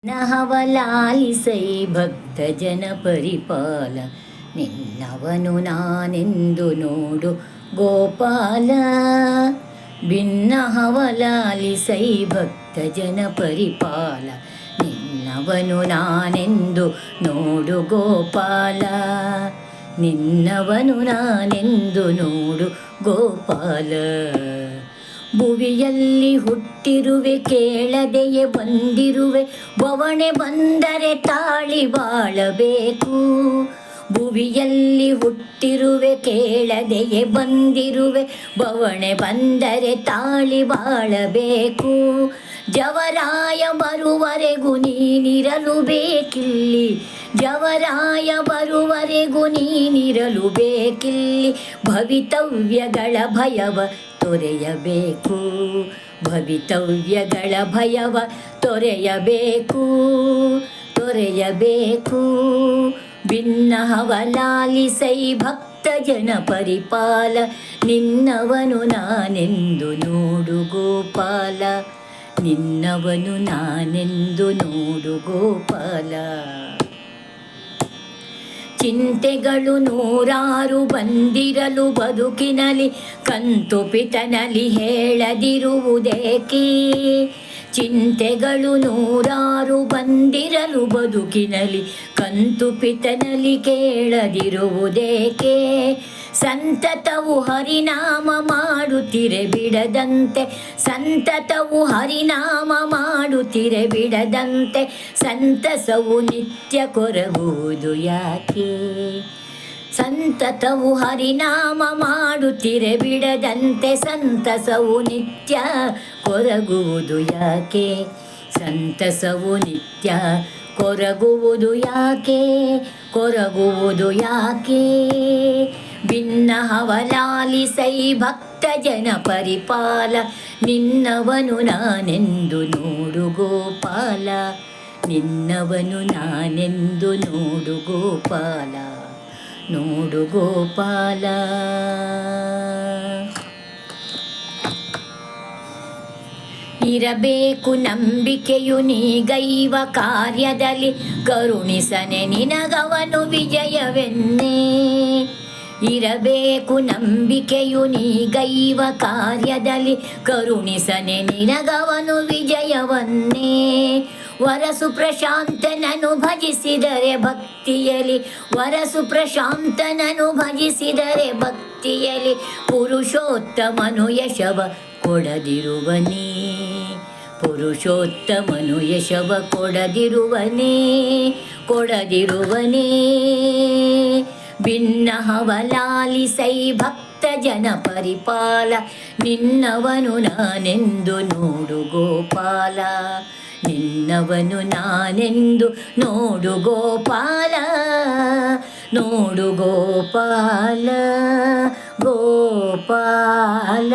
ನಹವಲಾಲಿಸೈ ಭಕ್ತ ಜನ ಪರಿಪಾಲ ನಿನ್ನವನು ನಾನೆಂದು ನೋಡು ಗೋಪಾಲ. ಭಿನ್ನಹವಲಾಲಿಸೈ ಭಕ್ತ ಜನ ಪರಿಪಾಲ ನಿನ್ನವನು ನಾನೆಂದು ನೋಡು ಗೋಪಾಲ. ನಿನ್ನವನು ನಾನೆಂದು ನೋಡು ಗೋಪಾಲ. ಭುವಿಯಲ್ಲಿ ಹುಟ್ಟಿರುವೆ ಕೇಳದೆಯೇ ಬಂದಿರುವೆ ಬವಣೆ ಬಂದರೆ ತಾಳಿ ಬಾಳಬೇಕು. ಭುವಿಯಲ್ಲಿ ಹುಟ್ಟಿರುವೆ ಕೇಳದೆಯೇ ಬಂದಿರುವೆ ಬವಣೆ ಬಂದರೆ ತಾಳಿ ಬಾಳಬೇಕು. ಜವರಾಯ ಬರುವರೆಗೂ ನೀನಿರಲು ಬೇಕಿಲ್ಲಿ, ಜವರಾಯ ಬರುವರೆಗೂ ನೀನಿರಲು ಬೇಕಿಲ್ಲಿ. ಭವಿತವ್ಯಗಳ ಭಯವ ತೊರೆಯಬೇಕು, ಭವಿತವ್ಯಗಳ ಭಯವ ತೊರೆಯಬೇಕು, ತೊರೆಯಬೇಕು. ಭಿನ್ನಹವಲಾಲಿಸೈ ಭಕ್ತ ಜನ ಪರಿಪಾಲ ನಿನ್ನವನು ನಾನೆಂದು ನೋಡು ಗೋಪಾಲ. ನಿನ್ನವನು ನಾನೆಂದು ನೋಡು ಗೋಪಾಲ. ಚಿಂತೆಗಳು ನೂರಾರು ಬಂದಿರಲು ಬದುಕಿನಲಿ ಕಂತುಪಿತನಲಿ ಹೇಳದಿರುವುದೇಕೆ. ಚಿಂತೆಗಳು ನೂರಾರು ಬಂದಿರಲು ಬದುಕಿನಲಿ ಕಂತುಪಿತನಲಿ ಕೇಳದಿರುವುದೇಕೆ. ಸಂತತವು ಹರಿನಾಮ ಮಾಡುತ್ತಿರೆ ಬಿಡದಂತೆ, ಸಂತತವು ಹರಿನಾಮ ಮಾಡುತ್ತಿರೆ ಬಿಡದಂತೆ. ಸಂತಸವು ನಿತ್ಯ ಕೊರಗುವುದು ಯಾಕೆ. ಸಂತತವು ಹರಿನಾಮ ಮಾಡುತ್ತಿರೆ ಬಿಡದಂತೆ, ಸಂತಸವು ನಿತ್ಯ ಕೊರಗುವುದು ಯಾಕೆ. ಸಂತಸವು ನಿತ್ಯ ಕೊರಗುವುದು ಯಾಕೆ, ಕೊರಗುವುದು ಯಾಕೆ. ಭಿನ್ನಹವಲಾಲಿಸೈ ಭಕ್ತ ಜನ ಪರಿಪಾಲ ನಿನ್ನವನು ನಾನೆಂದು ನೋಡು ಗೋಪಾಲ. ನಿನ್ನವನು ನಾನೆಂದು ನೋಡು ಗೋಪಾಲ, ನೋಡು ಗೋಪಾಲ. ಇರಬೇಕು ನಂಬಿಕೆಯು ನೀಗೈವ ಕಾರ್ಯದಲ್ಲಿ, ಕರುಣಿಸನೆ ನಿನಗವನು ವಿಜಯವೆನ್ನೇ. ಇರಬೇಕು ನಂಬಿಕೆಯು ನೀಗೈವ ಕಾರ್ಯದಲ್ಲಿ, ಕರುಣಿಸನೆ ನಿನಗವನು ವಿಜಯವನ್ನೇ. ವರಸು ಪ್ರಶಾಂತನನು ಭಜಿಸಿದರೆ ಭಕ್ತಿಯಲಿ, ವರಸು ಪ್ರಶಾಂತನನು ಭಜಿಸಿದರೆ ಭಕ್ತಿಯಲಿ. ಪುರುಷೋತ್ತಮನು ಯಶವ ಕೊಡದಿರುವನೇ, ಪುರುಷೋತ್ತಮನು ಯಶವ ಕೊಡದಿರುವನೇ, ಕೊಡದಿರುವನೇ. ಭಿನ್ನಹವಲಾಲಿಸೈ ಭಕ್ತ ಜನ ಪರಿಪಾಲ ನಿನ್ನವನು ನಾನೆಂದು ನೋಡು ಗೋಪಾಲ. ನಿನ್ನವನು ನಾನೆಂದು ನೋಡು ಗೋಪಾಲ, ನೋಡು ಗೋಪಾಲ, ಗೋಪಾಲ.